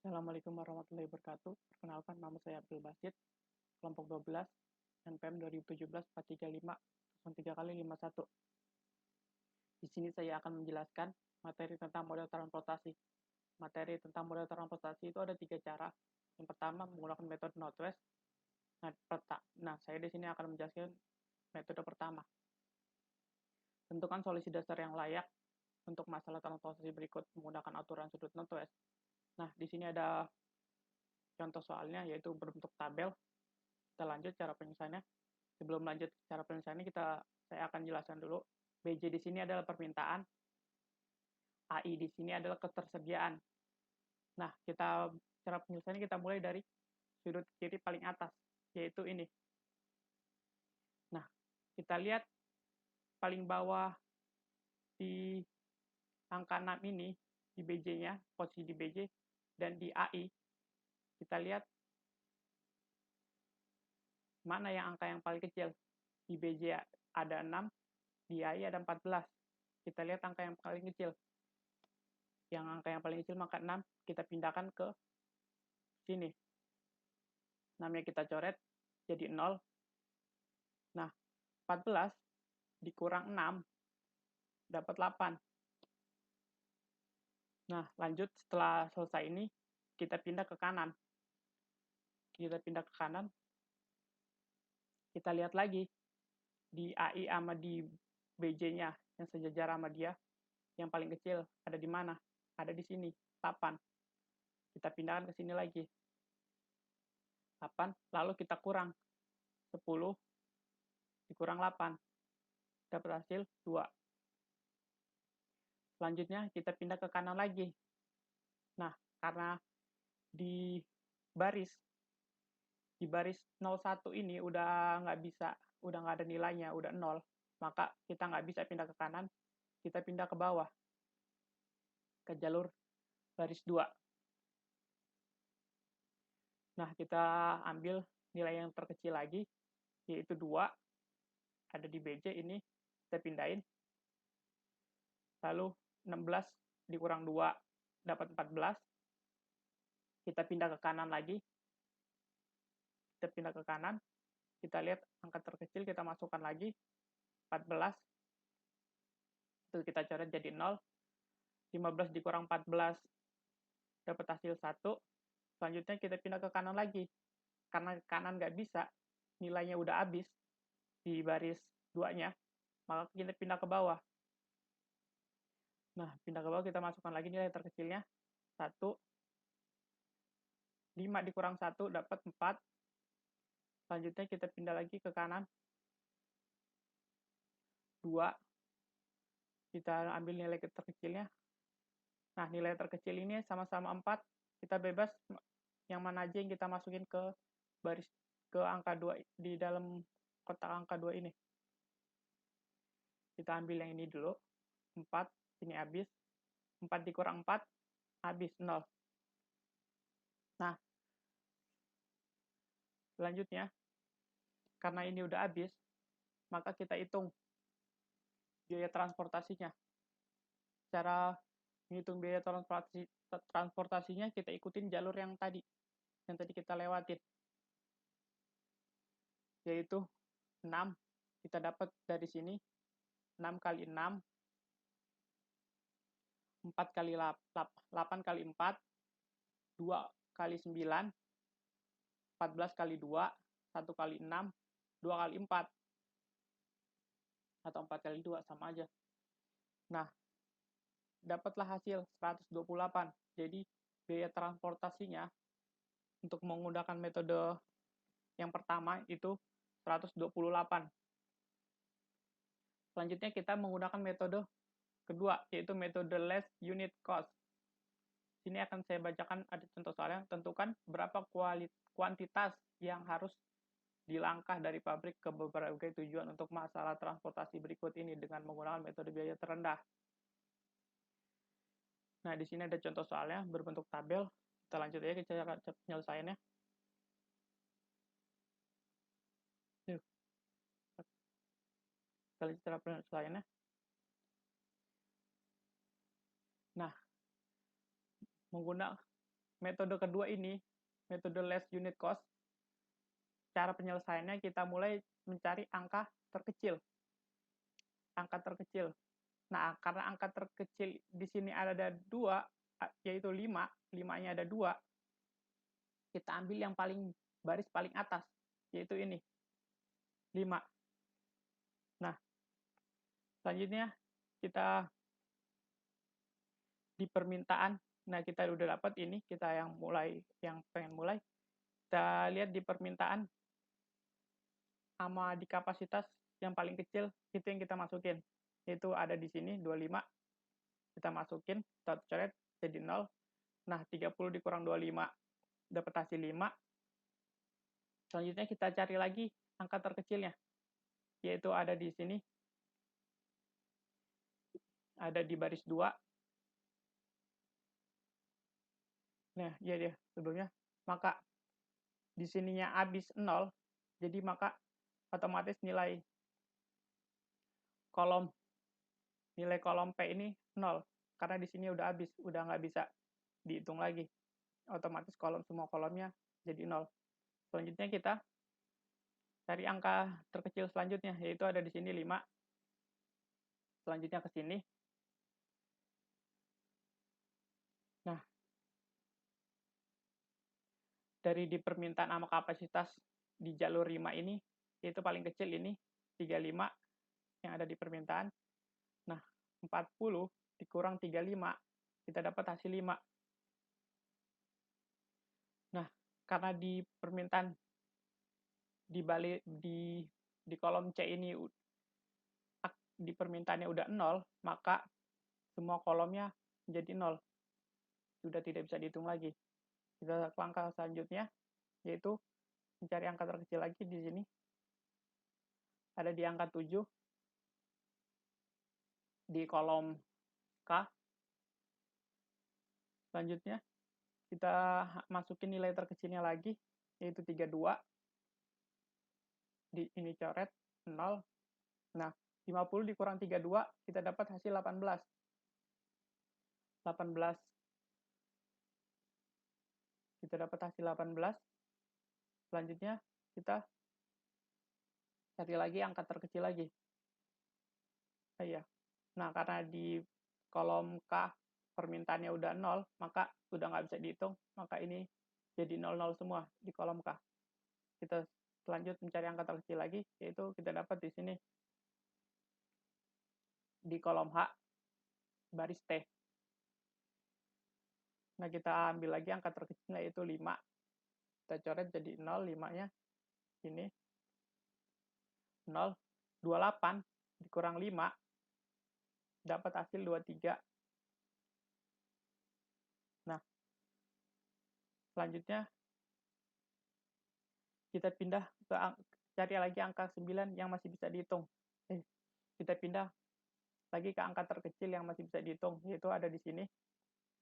Assalamualaikum warahmatullahi wabarakatuh. Perkenalkan, nama saya Abdul Basit, kelompok 12, NPM 2017-435-03x51. Di sini saya akan menjelaskan materi tentang model transportasi. Materi tentang model transportasi itu ada 3 cara. Yang pertama, menggunakan metode Northwest. Saya di sini akan menjelaskan metode pertama. Tentukan solusi dasar yang layak untuk masalah transportasi berikut menggunakan aturan sudut Northwest. Nah, di sini ada contoh soalnya, yaitu berbentuk tabel. Kita lanjut cara penyelesaiannya. Sebelum lanjut cara penyelesaiannya, saya akan jelaskan dulu. BJ di sini adalah permintaan, AI di sini adalah ketersediaan. Nah, cara penyelesaiannya kita mulai dari sudut kiri paling atas, yaitu ini. Nah, kita lihat paling bawah di angka 6 ini, di BJ-nya, posisi di BJ, dan di AI, kita lihat mana yang angka yang paling kecil. Di BJ ada 6, di AI ada 14. Kita lihat angka yang paling kecil. Yang angka yang paling kecil maka 6, kita pindahkan ke sini. 6-nya kita coret, jadi 0. Nah, 14 dikurang 6, dapat 8. Nah, lanjut setelah selesai ini, kita pindah ke kanan. Kita pindah ke kanan, kita lihat lagi di AI sama di BJ-nya yang sejajar sama dia, yang paling kecil ada di mana? Ada di sini, 8. Kita pindahkan ke sini lagi. 8, lalu kita kurang. 10 dikurang 8. Dapat hasil 2. Selanjutnya kita pindah ke kanan lagi. Nah, karena di baris 01 ini udah nggak ada nilainya, udah 0, maka kita nggak bisa pindah ke kanan, kita pindah ke bawah, ke jalur baris 2. Nah, kita ambil nilai yang terkecil lagi, yaitu 2, ada di BJ ini, kita pindahin, lalu 16 dikurang 2, dapat 14, kita pindah ke kanan lagi, kita pindah ke kanan, kita lihat angka terkecil, kita masukkan lagi, 14, itu kita coret jadi 0, 15 dikurang 14, dapat hasil 1, selanjutnya kita pindah ke kanan lagi, karena kanan nggak bisa, nilainya udah habis di baris 2-nya, maka kita pindah ke bawah. Nah, pindah ke bawah kita masukkan lagi nilai terkecilnya, 1, 5 dikurang 1 dapat 4, selanjutnya kita pindah lagi ke kanan, 2, kita ambil nilai terkecilnya. Nah, nilai terkecil ini sama-sama 4, kita bebas yang mana aja yang kita masukin ke baris, ke angka 2, di dalam kotak angka 2 ini. Kita ambil yang ini dulu, 4, ini habis, 4 dikurang 4, habis 0. Nah, selanjutnya, karena ini udah habis, maka kita hitung biaya transportasinya. Cara menghitung biaya transportasinya, kita ikutin jalur yang tadi kita lewatin, yaitu 6, kita dapat dari sini, 6 kali 6, 4 kali 8 kali 4, 2 kali 9, 14 kali 2, 1 kali 6, 2 kali 4, atau 4 kali 2, sama aja. Nah, dapatlah hasil 128. Jadi, biaya transportasinya untuk menggunakan metode yang pertama itu 128. Selanjutnya kita menggunakan metode kedua, yaitu metode less unit cost. Sini akan saya bacakan, ada contoh soalnya. Tentukan berapa kuantitas yang harus dilangkah dari pabrik ke berbagai tujuan untuk masalah transportasi berikut ini dengan menggunakan metode biaya terendah. Nah, di sini ada contoh soalnya berbentuk tabel. Kita lanjut aja ke cara penyelesaiannya. Kita lihat cara penyelesaiannya. Nah, metode kedua ini, metode less unit cost, cara penyelesaiannya kita mulai mencari angka terkecil. Angka terkecil. Nah, karena angka terkecil di sini ada 2, yaitu 5, 5-nya ada 2, kita ambil yang baris paling atas, yaitu ini, 5. Nah, selanjutnya kita di permintaan, nah kita udah dapat ini, kita yang pengen mulai, kita lihat di permintaan sama di kapasitas yang paling kecil, itu yang kita masukin. Itu ada di sini, 25, kita masukin, kita coret, jadi 0. Nah, 30 dikurang 25, dapat hasil 5. Selanjutnya kita cari lagi angka terkecilnya, yaitu ada di sini, ada di baris 2. Nah, iya dia sebelumnya. Maka di sininya habis 0, jadi maka otomatis nilai kolom P ini 0, karena di sini udah habis, udah nggak bisa dihitung lagi. Otomatis semua kolomnya jadi 0. Selanjutnya kita cari angka terkecil selanjutnya, yaitu ada di sini 5. Selanjutnya ke sini. Nah, dari di permintaan sama kapasitas di jalur 5 ini, yaitu paling kecil ini, 35 yang ada di permintaan. Nah, 40 dikurang 35, kita dapat hasil 5. Nah, karena di permintaan di kolom C ini di permintaannya udah 0, maka semua kolomnya menjadi 0. Sudah tidak bisa dihitung lagi. Kita ke langkah selanjutnya, yaitu mencari angka terkecil lagi di sini. Ada di angka 7, di kolom K. Selanjutnya, kita masukin nilai terkecilnya lagi, yaitu 32. Ini coret, 0. Nah, 50 dikurang 32, kita dapat hasil 18. 18. Kita dapat hasil 18. Selanjutnya, kita cari lagi angka terkecil lagi. Iya. Nah, karena di kolom K permintaannya udah 0, maka udah nggak bisa dihitung, maka ini jadi 00 semua di kolom K. Kita lanjut mencari angka terkecil lagi, yaitu kita dapat di sini, di kolom H, baris T. Nah, kita ambil lagi angka terkecilnya, yaitu 5. Kita coret jadi 0, 5-nya. Ini 0, 28 dikurang 5, dapat hasil 23. Nah, selanjutnya kita pindah ke cari lagi angka 9 yang masih bisa dihitung. Kita pindah lagi ke angka terkecil yang masih bisa dihitung, yaitu ada di sini,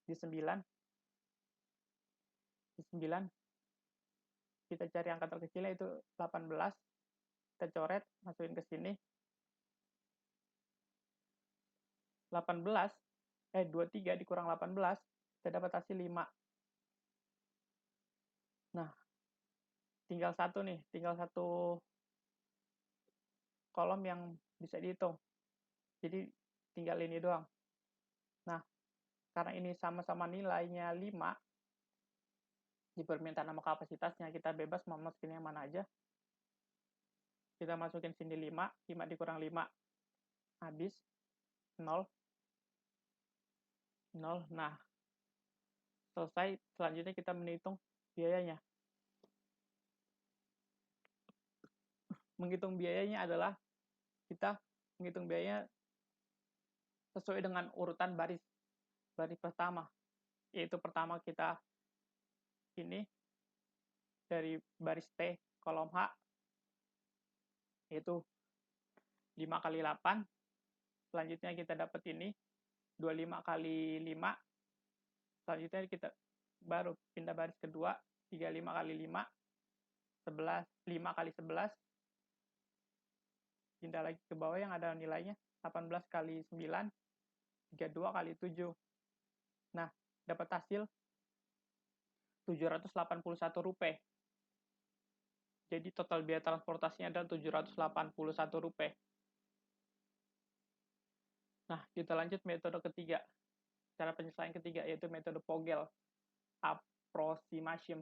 di 9. Di 9, kita cari angka terkecilnya, itu 18. Kita coret, masukin ke sini. 23 dikurang 18, kita dapat hasil 5. Nah, tinggal satu kolom yang bisa dihitung. Jadi tinggal ini doang. Nah, karena ini sama-sama nilainya 5, di permintaan sama kapasitasnya, kita bebas mau masukin yang mana aja. Kita masukin sini 5, 5 dikurang 5, habis, 0. 0. Nah, selesai. Selanjutnya kita menghitung biayanya. Menghitung biayanya adalah kita menghitung biayanya sesuai dengan urutan baris pertama, yaitu pertama kita ini dari baris T kolom H, yaitu 5 kali 8. Selanjutnya kita dapat ini 25 kali 5. Selanjutnya kita baru pindah baris kedua, 35 kali 5, 11, 5 kali 11. Pindah lagi ke bawah yang ada nilainya, 18 kali 9, 32 kali 7. Nah, dapat hasil Rp781. Jadi total biaya transportasinya adalah Rp781. Nah, kita lanjut metode ketiga. Cara penyelesaian ketiga yaitu metode POGEL, approximation.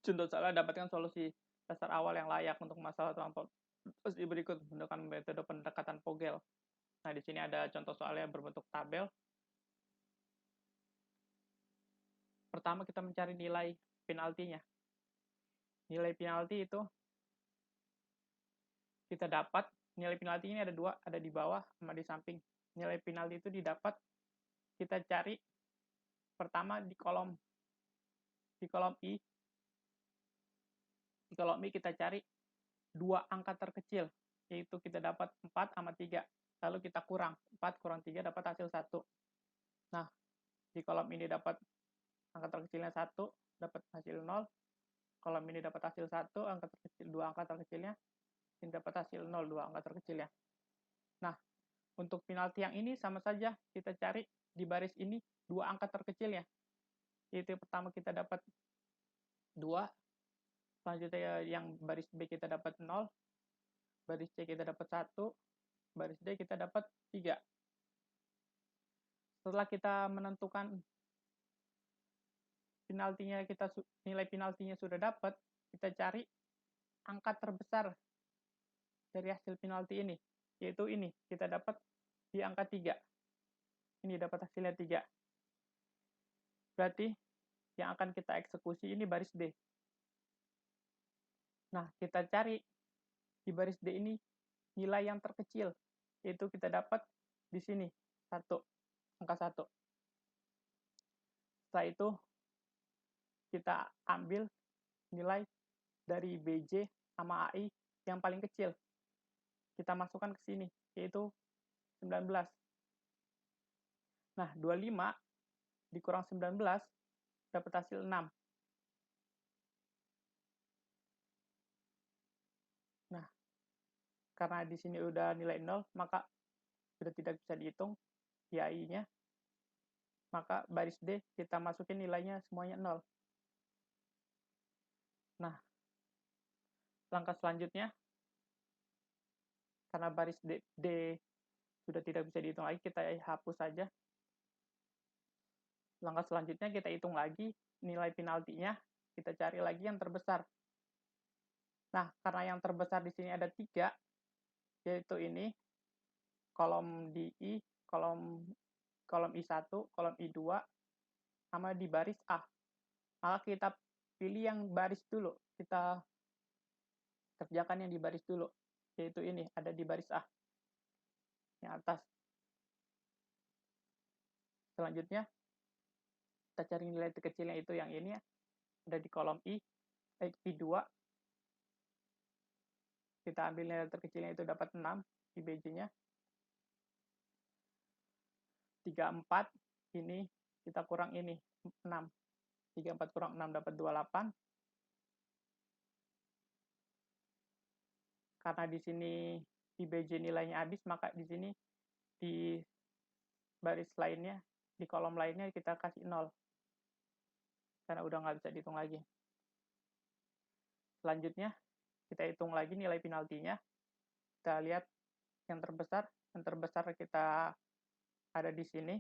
Contoh salah dapatkan solusi dasar awal yang layak untuk masalah transportasi berikut menggunakan metode pendekatan POGEL. Nah, di sini ada contoh soalnya berbentuk tabel. Pertama kita mencari nilai penaltinya. Nilai penalti itu kita dapat, nilai penalti ini ada dua, ada di bawah sama di samping. Nilai penalti itu didapat, kita cari pertama di kolom I. Di kolom I kita cari dua angka terkecil, yaitu kita dapat 4 sama 3. Lalu kita kurang, 4 kurang 3 dapat hasil 1. Nah, di kolom ini dapat angka terkecilnya 1, dapat hasil 0. Kolom ini dapat hasil 1, angka terkecil, 2 angka terkecilnya, ini dapat hasil 0, 2 angka terkecilnya. Nah, untuk penalti yang ini sama saja, kita cari di baris ini 2 angka terkecilnya. Yaitu pertama kita dapat 2, selanjutnya yang baris B kita dapat 0, baris C kita dapat 1, baris D kita dapat 3. Setelah kita menentukan penaltinya, nilai penaltinya sudah dapat, kita cari angka terbesar dari hasil penalti ini, yaitu ini, kita dapat di angka 3. Ini dapat hasilnya 3. Berarti yang akan kita eksekusi ini baris D. Nah, kita cari di baris D ini nilai yang terkecil, yaitu kita dapat di sini, 1, angka 1. Setelah itu, kita ambil nilai dari BJ sama AI yang paling kecil. Kita masukkan ke sini, yaitu 19. Nah, 25 dikurang 19 dapat hasil 6. Nah, karena di sini udah nilai 0, maka sudah tidak bisa dihitung di AI-nya. Maka baris D kita masukin nilainya semuanya 0. Nah, langkah selanjutnya, karena baris D sudah tidak bisa dihitung lagi, kita hapus saja. Langkah selanjutnya kita hitung lagi nilai penaltinya, kita cari lagi yang terbesar. Nah, karena yang terbesar di sini ada 3, yaitu ini, kolom di I, kolom I1, kolom I2, sama di baris A. Maka kita pilih yang baris dulu, kita kerjakan yang di baris dulu, yaitu ini, ada di baris A, yang atas. Selanjutnya, kita cari nilai terkecilnya itu yang ini, ada di kolom I2. Kita ambil nilai terkecilnya itu dapat 6, di BJ-nya. 3, 4, ini kita kurang ini, 6. 3, 4 kurang 6 dapat 28. Karena di sini di BJ nilainya habis, maka di sini di baris lainnya, di kolom lainnya kita kasih 0. Karena udah nggak bisa dihitung lagi. Selanjutnya, kita hitung lagi nilai penaltinya. Kita lihat yang terbesar kita ada di sini.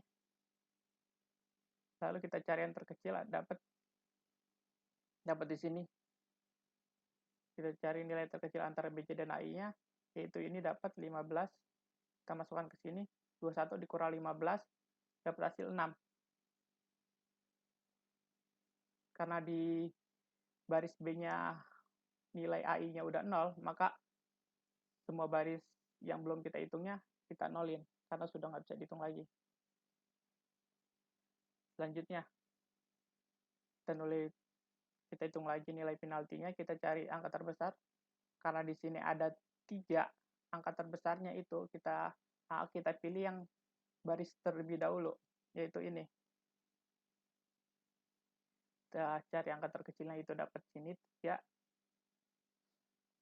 Lalu kita cari yang terkecil, dapat di sini. Kita cari nilai terkecil antara BJ dan AI-nya, yaitu ini dapat 15. Kita masukkan ke sini, 21 dikurang 15, dapat hasil 6. Karena di baris B-nya nilai AI-nya udah 0, maka semua baris yang belum kita hitungnya, kita nolin, karena sudah nggak bisa dihitung lagi. Selanjutnya, kita hitung lagi nilai penaltinya, kita cari angka terbesar. Karena di sini ada 3 angka terbesarnya itu, kita pilih yang baris terlebih dahulu, yaitu ini. Kita cari angka terkecilnya itu dapat sini, ya.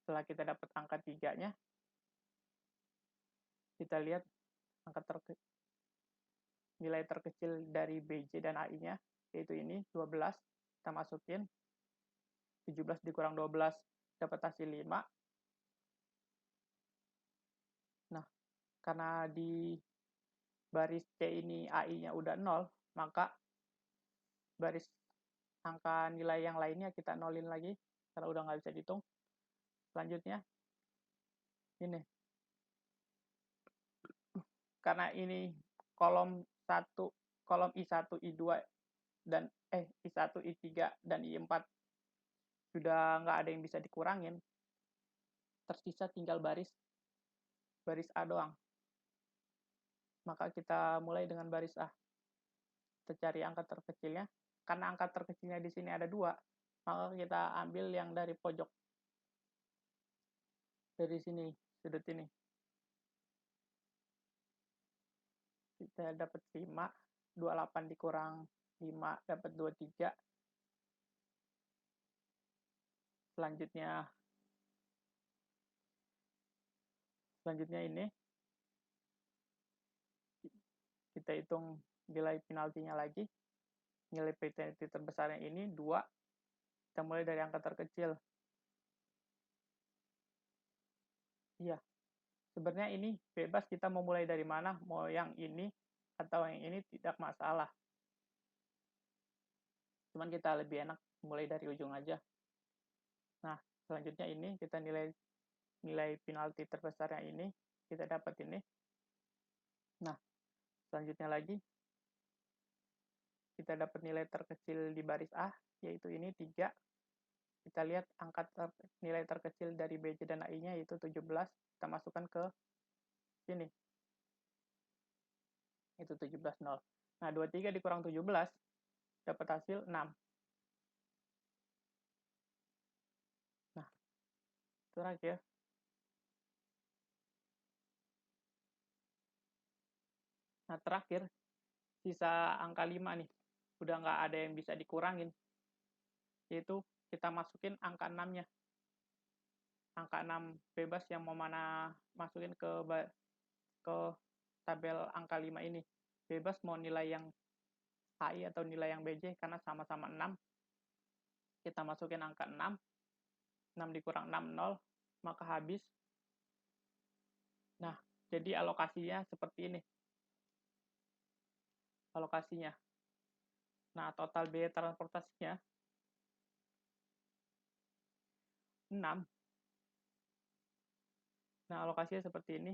Setelah kita dapat angka 3-nya, kita lihat nilai terkecil dari BJ dan AI-nya, yaitu ini 12, kita masukin 17 dikurang 12 dapat hasil 5. Nah, karena di baris C ini AI-nya udah 0, maka baris angka nilai yang lainnya kita nolin lagi karena udah nggak bisa dihitung. Selanjutnya ini, karena ini kolom I1, I2 dan I1, I3 dan I4 sudah nggak ada yang bisa dikurangin, tersisa tinggal baris A doang. Maka kita mulai dengan baris A. Kita cari angka terkecilnya. Karena angka terkecilnya di sini ada 2, maka kita ambil yang dari pojok. Dari sini, sudut ini. Kita dapat 5, 28 dikurang 5 dapat 23. Selanjutnya ini kita hitung nilai penaltinya lagi. Nilai penalti terbesarnya ini 2. Kita mulai dari angka terkecil. Iya. Sebenarnya ini bebas kita mau mulai dari mana, mau yang ini atau yang ini tidak masalah. Cuman kita lebih enak mulai dari ujung aja. Nah, selanjutnya ini kita nilai penalti terbesarnya ini, kita dapat ini. Nah, selanjutnya lagi kita dapat nilai terkecil di baris A, yaitu ini 3. Kita lihat nilai terkecil dari BC dan AI-nya yaitu 17. Kita masukkan ke sini. Itu 17, 0. Nah, 23 dikurang 17 dapat hasil 6. Nah, terakhir. Nah, terakhir sisa angka 5 nih. Udah nggak ada yang bisa dikurangin. Yaitu kita masukin angka 6-nya. Angka 6 bebas yang mau mana masukin ke tabel angka 5 ini. Bebas mau nilai yang HI atau nilai yang BJ karena sama-sama 6. Kita masukin angka 6. 6 dikurang 6, 0. Maka habis. Nah, jadi alokasinya seperti ini. Alokasinya. Nah, total biaya transportasinya 6. Nah, alokasinya seperti ini.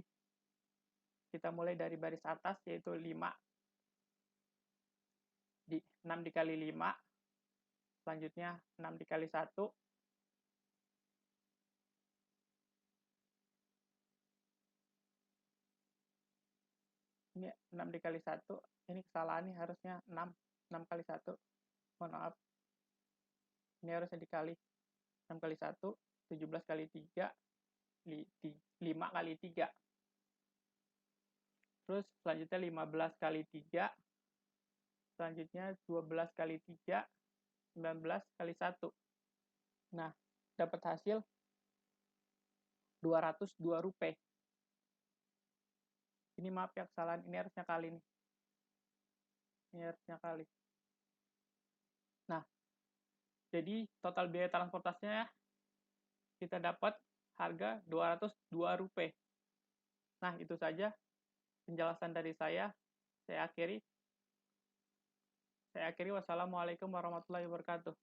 Kita mulai dari baris atas, yaitu 5. 6 dikali 5. Selanjutnya 6 dikali 1. Ini 6 dikali 1. Ini kesalahan nih, harusnya 6. 6 kali 1. Mohon maaf. Ini harusnya dikali. 6 kali 1. 17 kali 3. 5 kali 3. Terus selanjutnya 15 kali 3. Selanjutnya 12 kali 3. 19 kali 1. Nah, dapat hasil 202 rupiah. Ini maaf ya, kesalahan. Ini harusnya kali nih. Ini harusnya kali. Nah, jadi total biaya transportasinya kita dapat harga 202 rupiah. Nah, itu saja penjelasan dari saya. Saya akhiri. Wassalamualaikum warahmatullahi wabarakatuh.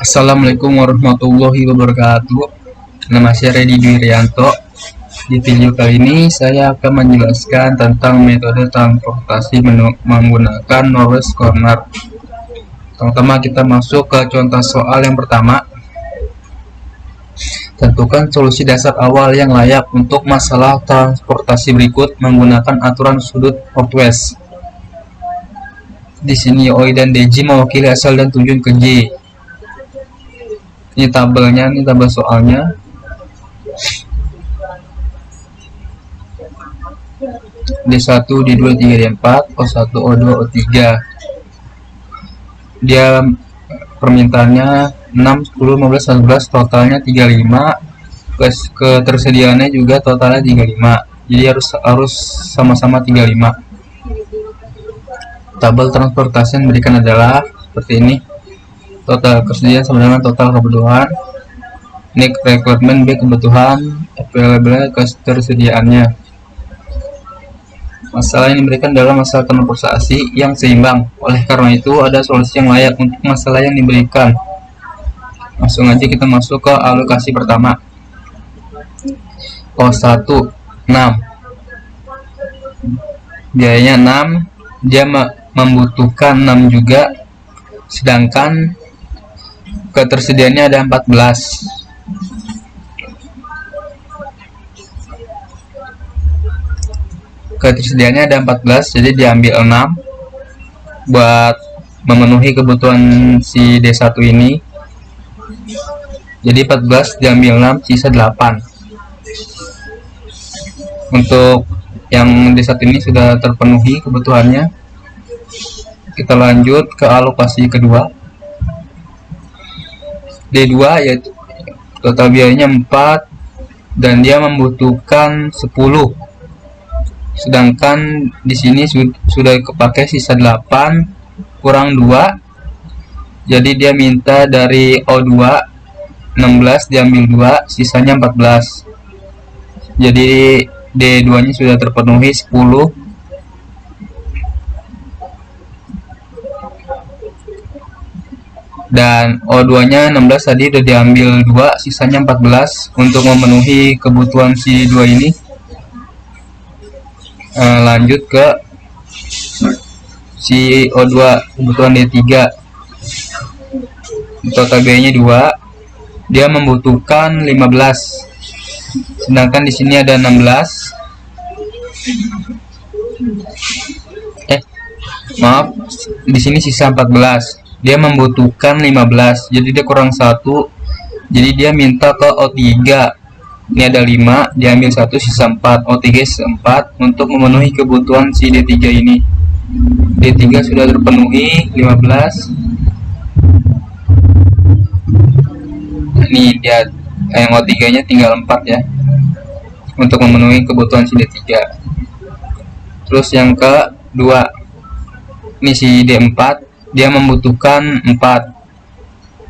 Assalamualaikum warahmatullahi wabarakatuh. Nama saya Redi Dwirianto. Di video kali ini saya akan menjelaskan tentang metode transportasi menggunakan Northwest Corner. Pertama kita masuk ke contoh soal yang pertama. Tentukan solusi dasar awal yang layak untuk masalah transportasi berikut menggunakan aturan sudut northwest. Di sini OI dan DJ mewakili asal dan tujuan ke J. Ini tabelnya, ini tabel soalnya. D1, D2, D3, D4, O1, O2, O3. Dia permintaannya 6, 10, 15, 11, totalnya 35. ketersediaannya juga totalnya 35, jadi harus sama-sama 35. Tabel transportasi yang diberikan adalah seperti ini: total ketersediaan sama dengan total kebutuhan, ini requirement, B kebutuhan, available ketersediaannya. Masalah yang diberikan adalah masalah transportasi yang seimbang, oleh karena itu ada solusi yang layak untuk masalah yang diberikan. Langsung aja kita masuk ke alokasi pertama. O1 6, biayanya 6, dia membutuhkan 6 juga, sedangkan ketersediaannya ada 14. Ketersediaannya ada 14, jadi diambil 6 buat memenuhi kebutuhan si D1 ini. Jadi 14 diambil 6, sisa 8. Untuk yang D1 ini sudah terpenuhi kebutuhannya. Kita lanjut ke alokasi kedua. D2 yaitu total biayanya 4 dan dia membutuhkan 10. Sedangkan di sini sudah kepakai sisa 8 kurang 2. Jadi dia minta dari O2 16 diambil 2, sisanya 14. Jadi D2 nya sudah terpenuhi 10. Dan O2 nya 16 tadi udah diambil 2, sisanya 14 untuk memenuhi kebutuhan si 2 ini. Lanjut ke si O2 kebutuhan D3. Total biayanya 2, dia membutuhkan 15. Sedangkan di sini ada 16. Maaf, di sini sisa 14. Dia membutuhkan 15. Jadi dia kurang 1. Jadi dia minta ke O3. Ini ada 5, diambil 1, sisa 4. O3 sisa 4 untuk memenuhi kebutuhan si D3 ini. D3 sudah terpenuhi 15. Ini dia yang O3 nya tinggal 4 ya, untuk memenuhi kebutuhan si D3. Terus yang kedua, ini si D4, dia membutuhkan 4.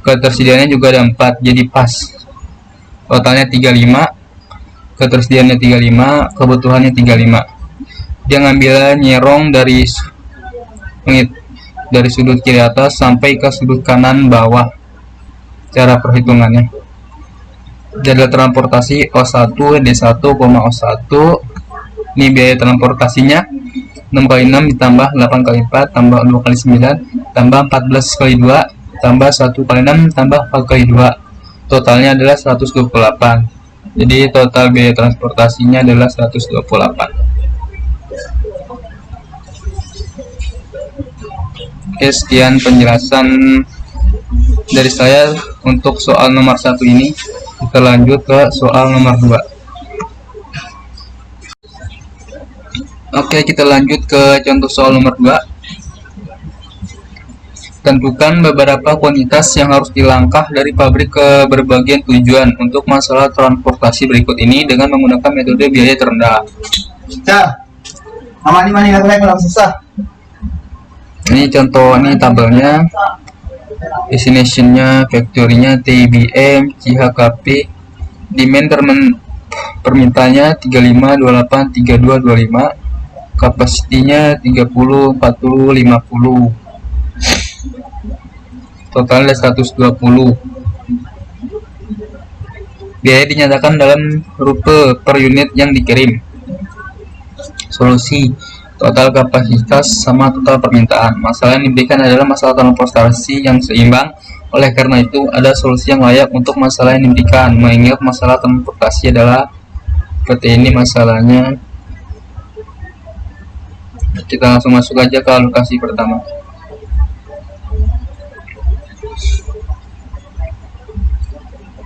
Ketersediaannya juga ada 4, jadi pas. Totalnya 35, ketersediaannya 35, kebutuhannya 35. Dia ngambil nyerong dari sudut kiri atas sampai ke sudut kanan bawah. Cara perhitungannya, jadwal transportasi O1 D1, O1. Ini biaya transportasinya 6 kali 6 ditambah 8 kali 4 tambah 2 kali 9 tambah 14 kali 2 tambah 1 kali 6 tambah 4 kali 2. Totalnya adalah 128. Jadi total biaya transportasinya adalah 128. Oke, sekian penjelasan dari saya untuk soal nomor 1 ini. Kita lanjut ke soal nomor 2. Oke, kita lanjut ke contoh soal nomor 2. Tentukan beberapa kuantitas yang harus dilangkah dari pabrik ke berbagai tujuan untuk masalah transportasi berikut ini dengan menggunakan metode biaya terendah. Ini contoh, ini tabelnya, destination-nya, factory-nya, TIBM, CHKP, demand permintanya 35, 28, 32, 25, kapasitinya 30, 40, 50. Totalnya 120. Biaya dinyatakan dalam rute per unit yang dikirim. Solusi: total kapasitas sama total permintaan. Masalah yang diberikan adalah masalah transportasi yang seimbang. Oleh karena itu, ada solusi yang layak untuk masalah yang diberikan. Mengingat masalah transportasi adalah seperti ini masalahnya. Kita langsung masuk aja ke alokasi pertama.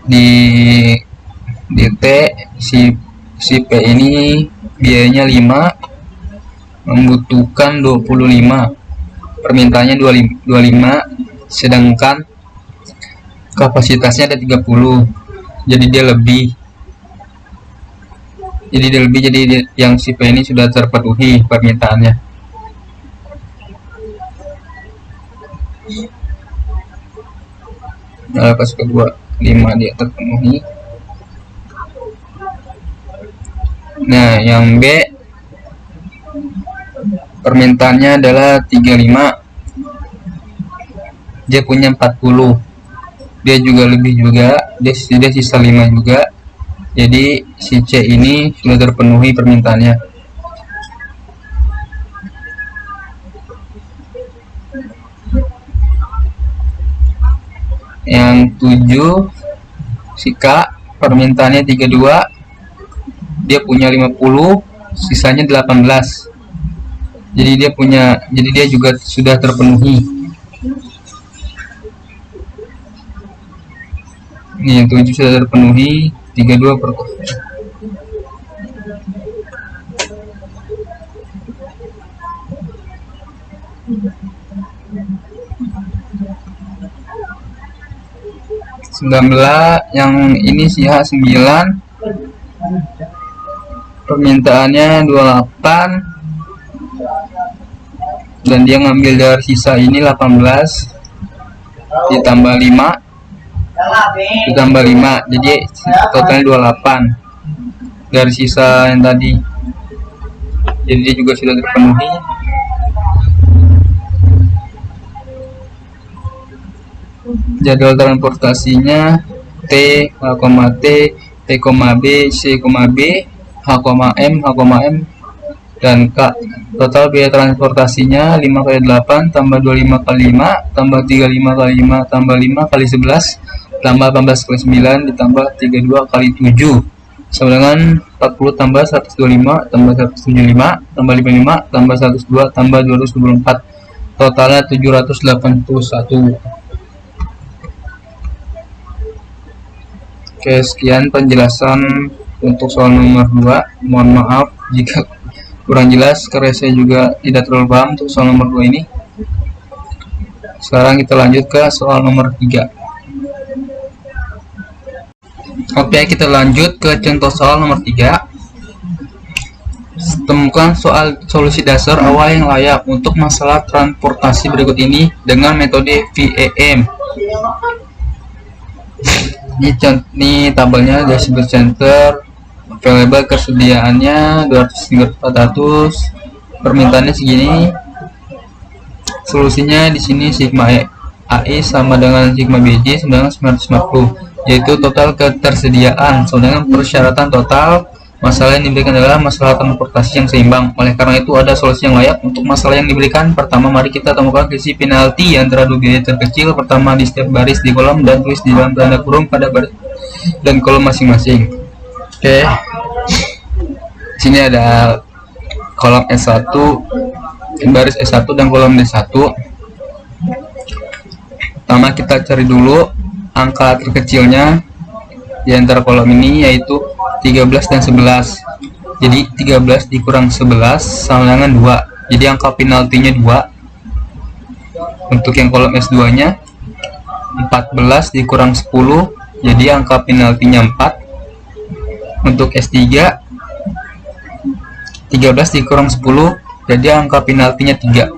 Di T si P ini biayanya 5, membutuhkan 25, permintaannya 25, sedangkan kapasitasnya ada 30, jadi dia lebih. Jadi lebih, jadi yang si P ini sudah terpenuhi permintaannya. Nah, pas kedua 5 dia terpenuhi. Nah, yang B permintaannya adalah 35. Dia punya 40. Dia juga lebih juga, dia sisa 5 juga. Jadi si C ini sudah terpenuhi permintaannya. Yang 7 si K permintaannya 32. Dia punya 50, sisanya 18. Jadi dia juga sudah terpenuhi. Ini yang 7 sudah terpenuhi, 32 per 19. Yang ini si H9 permintaannya 28 dan dia ngambil dari sisa ini 18 ditambah 5 jadi totalnya 28 dari sisa yang tadi. Jadi dia juga sudah terpenuhi. Jadwal transportasinya T, H, T, T, B, C, B, H, M, dan K. Total biaya transportasinya 5 kali 8 tambah 25 kali 5 tambah 35 kali 5 tambah 5 kali 11 tambah 18 kali 9 ditambah 32 kali 7 sama dengan 40 tambah 125 tambah 175 tambah 55 tambah 102 tambah 224, totalnya 781. Oke, sekian penjelasan untuk soal nomor 2. Mohon maaf jika kurang jelas karena saya juga tidak terlalu paham untuk soal nomor 2 ini. Sekarang kita lanjut ke soal nomor 3. Oke, kita lanjut ke contoh soal nomor 3. Temukan solusi dasar awal yang layak untuk masalah transportasi berikut ini dengan metode VEM. Ini tabelnya dashboard center, available kesediaannya 200 400, permintaannya segini. Solusinya di sini sigma AI sama dengan sigma BJ sama dengan 950, yaitu total ketersediaan sama dengan persyaratan total. Masalah yang diberikan adalah masalah transportasi yang seimbang. Oleh karena itu ada solusi yang layak untuk masalah yang diberikan. Pertama, mari kita temukan selisih penalti antara dua biaya terkecil. Pertama, di setiap baris di kolom dan tulis di dalam tanda kurung pada baris dan kolom masing-masing. Oke. Sini ada kolom S1, baris S1 dan kolom D1. Pertama, kita cari dulu angka terkecilnya di antara kolom ini, yaitu 13 dan 11. Jadi 13 dikurang 11 sama dengan 2. Jadi angka penaltinya 2. Untuk yang kolom S2 nya 14 dikurang 10, jadi angka penaltinya 4. Untuk S3 13 dikurang 10, jadi angka penaltinya 3.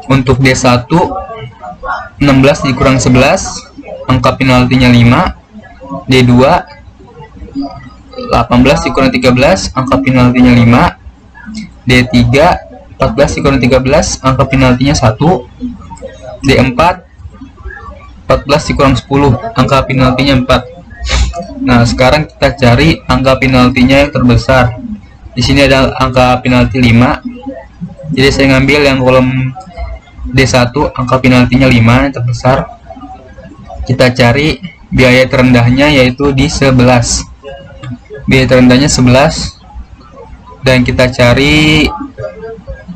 Untuk D1 16 dikurang 11, angka penaltinya 5. D2 18 dikurang 13, angka penaltinya 5. D3 14 dikurang 13, angka penaltinya 1. D4 14 dikurang 10, angka penaltinya 4. Nah, sekarang kita cari angka penaltinya yang terbesar. Di sini ada angka penalti 5. Jadi saya ngambil yang kolom D1, angka penaltinya 5 yang terbesar. Kita cari biaya terendahnya, yaitu di 11. Biaya terendahnya 11, dan kita cari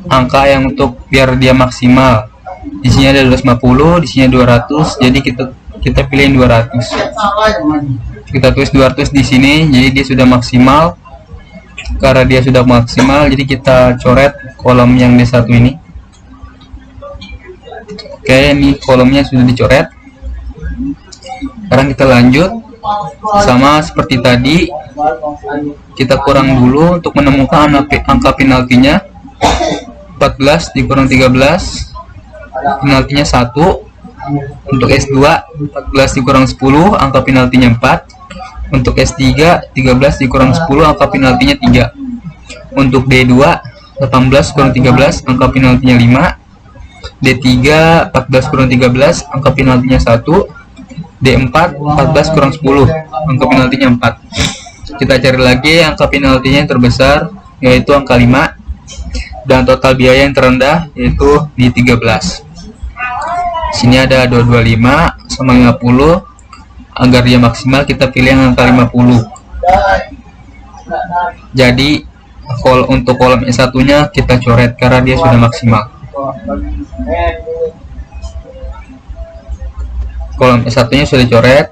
angka yang untuk biar dia maksimal. Di sini ada 250, di sini 200, jadi kita pilih 200. Kita tulis 200 di sini, jadi dia sudah maksimal. Karena dia sudah maksimal, jadi kita coret kolom yang D1 ini. Oke, ini kolomnya sudah dicoret. Sekarang kita lanjut Sama seperti tadi, kita kurang dulu untuk menemukan angka penaltinya. 14 dikurang 13, penaltinya 1. Untuk S2, 14 dikurang 10, angka penaltinya 4. Untuk S3, 13 dikurang 10, angka penaltinya 3. Untuk D2, 18 kurang 13, angka penaltinya 5. D3, 14 kurang 13, angka penaltinya 1. D4, 14 kurang 10, angka penaltinya 4. Kita cari lagi angka penaltinya yang terbesar, yaitu angka 5. Dan total biaya yang terendah, yaitu di 13. Sini ada 225 sama 50. Agar dia maksimal, kita pilih yang angka 50. Jadi untuk kolom S1 nya kita coret karena dia sudah maksimal. Kolom S1 nya sudah coret,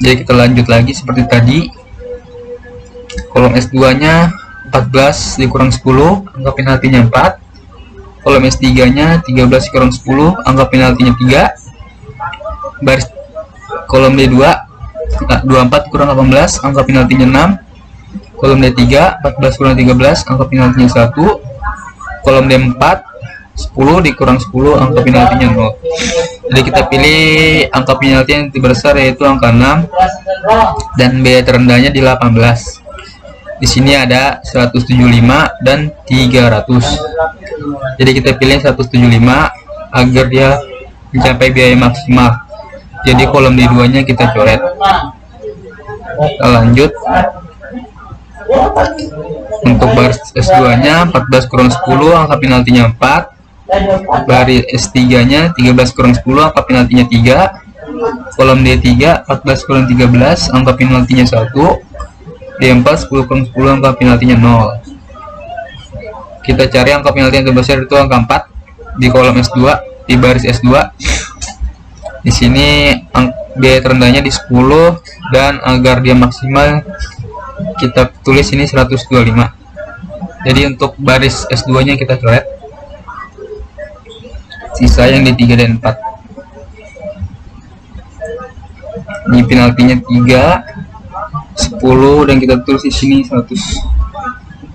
jadi kita lanjut lagi seperti tadi. Kolom S2 nya 14 dikurang 10, angka penaltinya 4. Kolom S3 nya 13 dikurang 10, angka penaltinya 3. Baris kolom D2, 24 kurang 18, angka penaltinya 6. Kolom D3, 14 kurang 13, angka penaltinya 1. Kolom D4, 10 dikurang 10, angka penaltinya 0. Jadi kita pilih angka penalti yang terbesar, yaitu angka 6, dan biaya terendahnya di 18. Di sini ada 175 dan 300. Jadi kita pilih 175 agar dia mencapai biaya maksimal. Jadi kolom D2 nya kita coret. Kita lanjut. Untuk baris S2 nya 14 kurang 10, angka penaltinya 4. Baris S3 nya 13 kurang 10, angka penaltinya 3. Kolom D3, 14 kurang 13, angka penaltinya 1. D4, 10 kurang 10, angka penaltinya 0. Kita cari angka penalti yang terbesar, itu angka 4 di kolom S2, di baris S2. Di sini biaya terendahnya di 10, dan agar dia maksimal kita tulis ini 125. Jadi untuk baris S2 nya kita coret. Sisa yang di 3 dan 4. Ini penaltinya 3, 10, dan kita tulis di sini 100.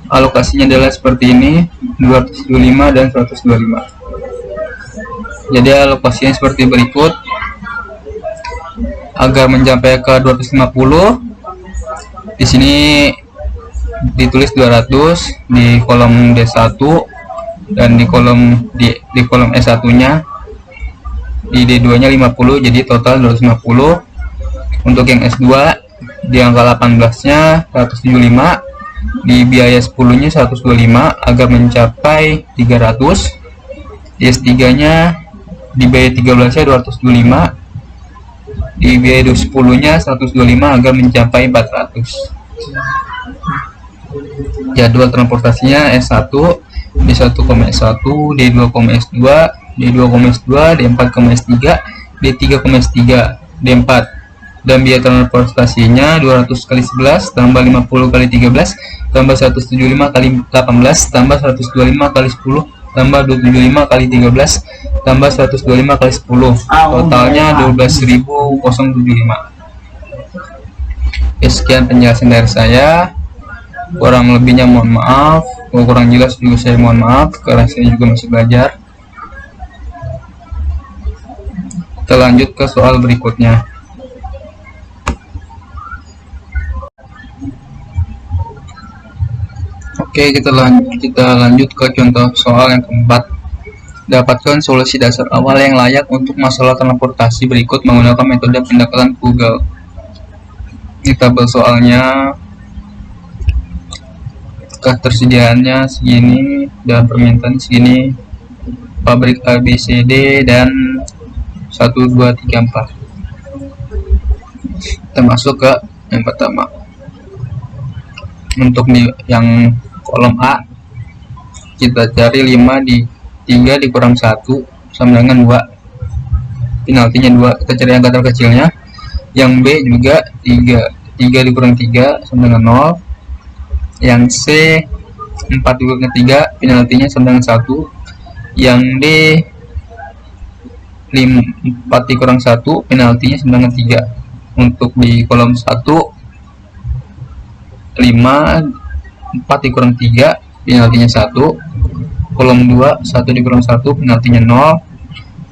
Alokasinya adalah seperti ini, 225 dan 125. Jadi alokasinya seperti berikut. Agar mencapai ke 250, di sini ditulis 200 di kolom D1, dan di kolom S1 nya di D2 nya 50, jadi total 250. Untuk yang S2 di angka 18 nya 175, di biaya 10 nya 125 agar mencapai 300. Di S3 nya di biaya 13 nya 225, di biaya 10 nya 125 agar mencapai 400. Jadwal transportasinya S1, D1, S1, D2, S2, D2, S2, D4, S3, D3, S3, D4. Dan biaya transportasinya 200 kali 11 tambah 50 kali 13 tambah 175 kali 18 tambah 125 kali 10 tambah 275 kali 13 tambah 125 kali 10, totalnya 12.075. Sekian penjelasan dari saya, kurang lebihnya mohon maaf, kalau kurang jelas juga saya mohon maaf karena saya juga masih belajar. Kita lanjut ke soal berikutnya. Oke, kita lanjut ke contoh soal yang keempat. Dapatkan solusi dasar awal yang layak untuk masalah transportasi berikut menggunakan metode pendekatan Google. Ini tabel soalnya, ketersediaannya segini dan permintaan segini, pabrik ABCD dan 1, 2, 3, 4. Kita masuk ke yang pertama. Untuk yang kolom A, kita cari 5 di 3 dikurang 1 sama dengan 2. Penaltinya 2, kita cari angka terkecilnya. Yang B juga 3 dikurang 3 sama dengan 0. Yang C 4 dikurang 3, penaltinya sama dengan 1. Yang D 4 dikurang 1, penaltinya sama dengan 3. Untuk di kolom 1 5, 4 dikurang 3 penaltinya 1. Kolom 2 1 dikurang 1 penaltinya 0.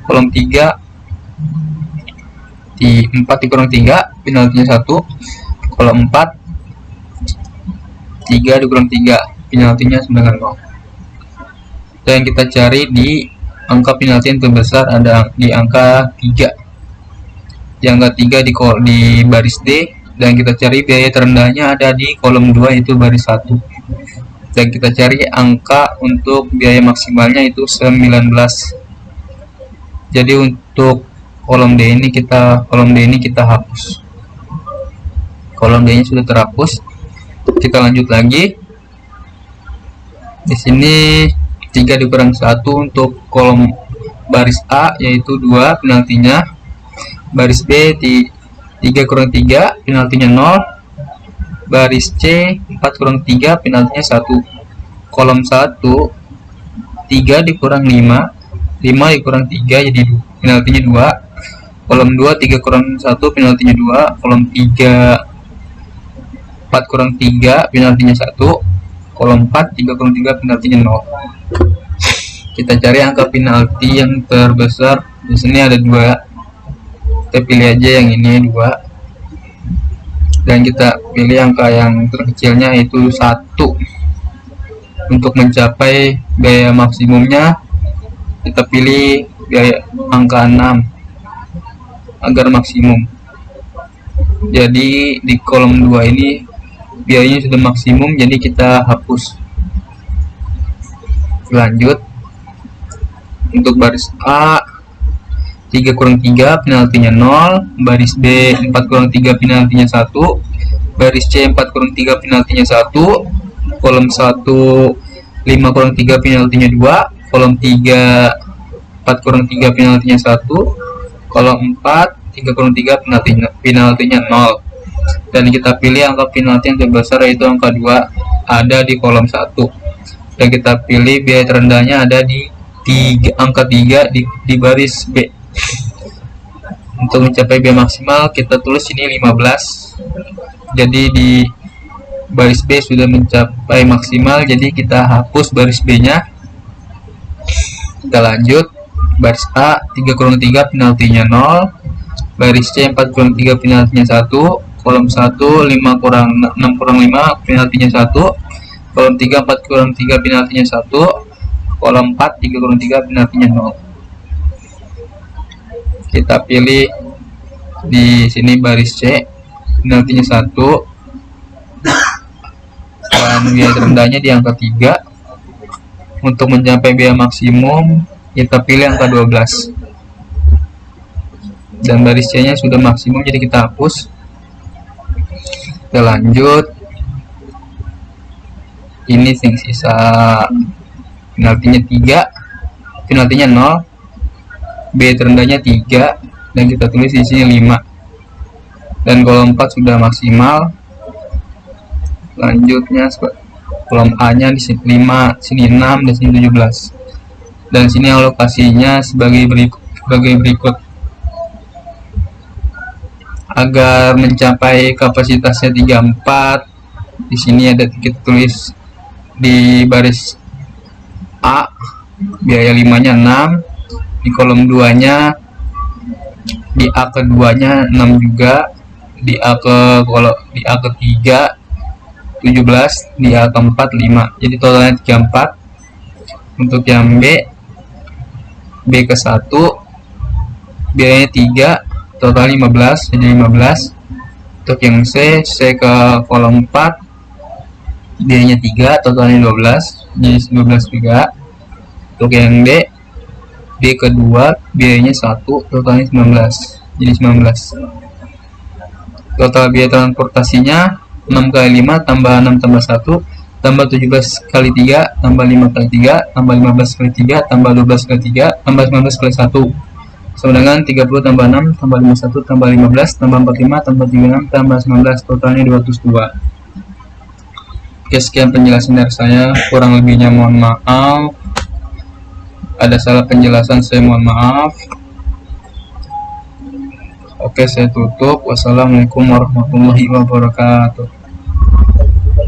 Kolom 3 di 4 dikurang 3 penaltinya 1. Kolom 4 3 dikurang 3 penaltinya 9,0. Dan kita cari di angka penalti yang terbesar ada di angka 3. Di angka 3 di baris D, dan kita cari biaya terendahnya ada di kolom 2 itu baris 1. Dan kita cari angka untuk biaya maksimalnya itu 19. Jadi untuk kolom D ini kita hapus. Kolom D nya sudah terhapus. Kita lanjut lagi. Di sini 3 dikurang 1 untuk kolom baris A yaitu 2 penaltinya. Baris B di 3 kurang 3 penaltinya 0. Baris C 4 kurang 3 penaltinya 1. Kolom 1 3 dikurang 5 dikurang 3 jadi penaltinya 2. Kolom 2 3 kurang 1 penaltinya 2. Kolom 3 4 kurang 3 penaltinya 1. Kolom 4 3 kurang 3 penaltinya 0. Kita cari angka penalti yang terbesar. Di sini ada 2. Kita pilih aja yang ini 2. Dan kita pilih angka yang terkecilnya itu 1. Untuk mencapai biaya maksimumnya kita pilih biaya angka 6 agar maksimum. Jadi di kolom 2 ini biayanya sudah maksimum, jadi kita hapus. Lanjut untuk baris A 3 kurang 3 penaltinya 0. Baris B 4 kurang 3 penaltinya 1. Baris C 4 kurang 3 penaltinya 1. Kolom 1 5 kurang 3 penaltinya 2. Kolom 3 4 kurang 3 penaltinya 1. Kolom 4 3 kurang 3 penaltinya 0. Dan kita pilih angka penalti yang terbesar yaitu angka 2 ada di kolom 1. Dan kita pilih biaya terendahnya ada di angka 3 di baris B. Untuk mencapai biaya maksimal kita tulis ini 15. Jadi di baris B sudah mencapai maksimal, jadi kita hapus baris B nya. Kita lanjut baris A 3 kurang 3 penaltinya 0. Baris C 4 kurang 3 penaltinya 1. Kolom 1 5 kurang 6 kurang 5 penaltinya 1. Kolom 3 4 kurang 3 penaltinya 1. Kolom 4 3 kurang 3 penaltinya 0. Kita pilih di sini baris C penaltinya 1. Dan biaya terendahnya di angka 3. Untuk mencapai biaya maksimum kita pilih angka 12. Dan baris C nya sudah maksimum, jadi kita hapus. Kita lanjut. Ini yang sisa penaltinya 3, penaltinya 0, biaya terendahnya 3, dan kita tulis di sini 5. Dan kolom 4 sudah maksimal. Lanjutnya kolom A nya di sini 5, sini 6, dan sini 17. Dan sini alokasinya sebagai berikut. Agar mencapai kapasitasnya 34, di sini ada kita tulis di baris A biaya 5 nya 6, di kolom 2 nya di A keduanya 6 juga, di A ketiga 17, di A keempat 5, jadi totalnya 34. Untuk yang B ke 1 biayanya 3, total 15, jadi 15. Untuk yang C ke kolom 4 biayanya 3, totalnya 12, jadi 12 juga. Untuk yang D kedua biayanya 1, totalnya 19, jadi 19. Total biaya transportasinya 6 kali 5 tambah 6 tambah 1 tambah 17 kali 3 tambah 5 kali 3 tambah 15 kali 3 tambah 12 kali 3 tambah 19 kali 1 sama dengan 30 tambah 6 tambah 51 tambah 15 tambah 45 tambah 36 tambah 19, totalnya 202. Oke, sekian penjelasan dari saya, kurang lebihnya mohon maaf. Ada salah penjelasan saya mohon maaf. Oke, saya tutup. Wassalamualaikum warahmatullahi wabarakatuh.